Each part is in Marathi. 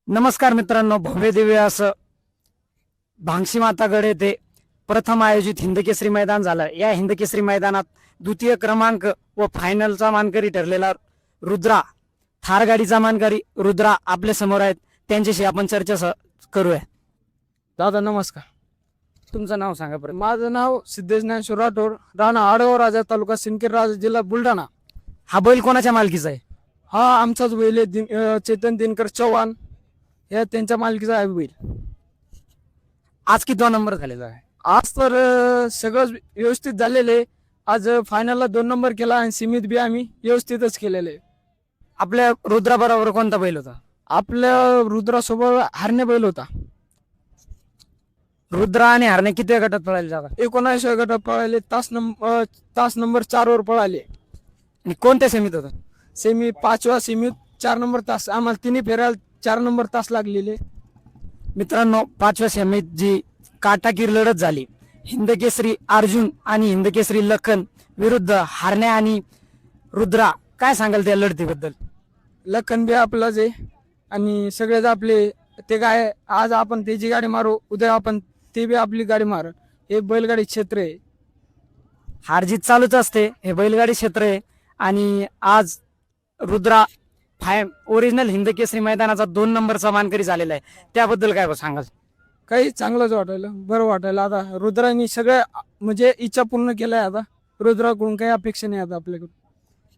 नमस्कार मित्रांनो, भव्य दिव्य असं भांगशी मातागड येथे प्रथम आयोजित हिंदकेसरी मैदान झालं। या हिंदकेसरी मैदानात द्वितीय क्रमांक व फायनलचा मानकरी ठरलेला रुद्रा, थार गाडीचा मानकरी रुद्रा आपल्या समोर आहेत। त्यांच्याशी आपण चर्चा करूया। दादा नमस्कार. तुमचं नाव सांगा बरं. माझं नाव सिद्धेश ज्ञानेश्वर राठोड, राणा आडगाव राजा, तालुका सिंदखेड राजा, जिल्हा बुलढाणा. हा बैल कोणाच्या मालकीचा आहे? हा आमचाच बैल आहे. चेतन दिनकर चव्हाण या त्यांच्या मालकीचा आहे बैल. आज कितवा नंबर झालेला आहे? आज तर सगळं व्यवस्थित झालेलं आहे. आज फायनलला 2 नंबर केला आणि सीमित बी आम्ही व्यवस्थितच केलेले आहे. आपल्या रुद्रा बरोबर कोणता बैल होता? आपल्या रुद्रासोबत हरणे बैल होता. रुद्रा आणि हरणे किती गटात पळायला जातात? 19 गटात पळाले. तास नंबर 4 वर पळाले. आणि कोणत्या सेमीत होता? सेमी 5व्या सेमीत 4 नंबर तास. आम्हाला तिन्ही फेऱ्याला 4 नंबर तास लागलेले. मित्रांनो, 5व्या सेमीत जी काटाकीर लढत झाली, हिंदकेसरी अर्जुन आणि हिंदकेसरी लखन विरुद्ध हरण्या आणि रुद्रा, काय सांगाल त्या लढतीबद्दल? लखन बी आपलाच आहे आणि सगळेच आपले. ते काय आज आपण त्याची गाडी मारू, उद्या आपण ते बी आपली गाडी मारू. हे बैलगाडी क्षेत्र आहे. हारजीत चालूच असते, हे बैलगाडी क्षेत्र आहे. आणि आज रुद्रा ओरिजिनल हिंदकेसरी मैदानाचा 2 नंबरचा मानकरी झालेला आहे. त्याबद्दल काय सांगाल? काही चांगलंच वाटायला, बरं वाटायला. आता रुद्राने सगळ्या म्हणजे इच्छा पूर्ण केल्या. आता रुद्राकडून काही अपेक्षा नाही आता आपल्याकडून.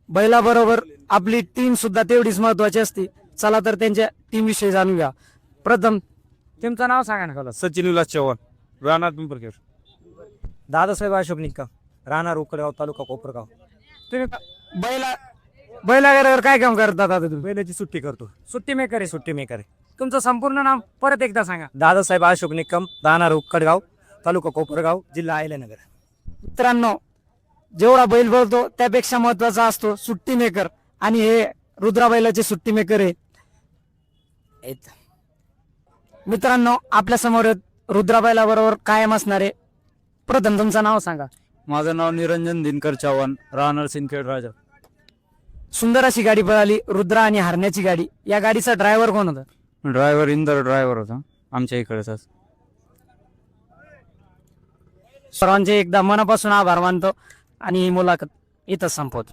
बैलाबरोबर आपली टीम सुद्धा तेवढीच महत्वाची असते. चला तर त्यांच्या टीम विषयी जाणूया. प्रथम तुमचं नाव सांगा ना. सचिन विलास चव्हाण, राहणार पिंपरखेड. दादासाहेब अशोक निकम, राहणार उकडगाव, तालुका कोपरगाव. तुम्ही बैलाबरोबर काय काम करतात आता तुम्ही? बैलाची सुट्टी करतो. सुट्टी मेकर आहे. सुट्टी मेकर आहे. तुमचं संपूर्ण नाव परत एकदा सांगा. दादासाहेब अशोक निकम, राहणार उकडगाव, तालुका कोपरगाव, जिल्हा अहिल्यानगर. मित्रांनो, जेवढा बैल बोलतो त्यापेक्षा महत्वाचा असतो सुट्टी मेकर, आणि हे रुद्रा बैलाचे सुट्टी मेकर आहे. मित्रांनो, आपल्या समोर रुद्रा बैलाबरोबर कायम असणारे. प्रथम तुमचं नाव सांगा. माझं नाव निरंजन दिनकर चव्हाण, राहणार सिंदखेड राजा. सुंदर अशी गाडी पळाली, रुद्रा आणि हरण्याची गाडी. या गाडीचा ड्रायव्हर कोण होता? ड्रायव्हर इंदर ड्रायव्हर होता आमच्या इकडचाच. सर्वांचे एकदा मनापासून आभार मानतो आणि ही मुलाखत इथंच संपवतो.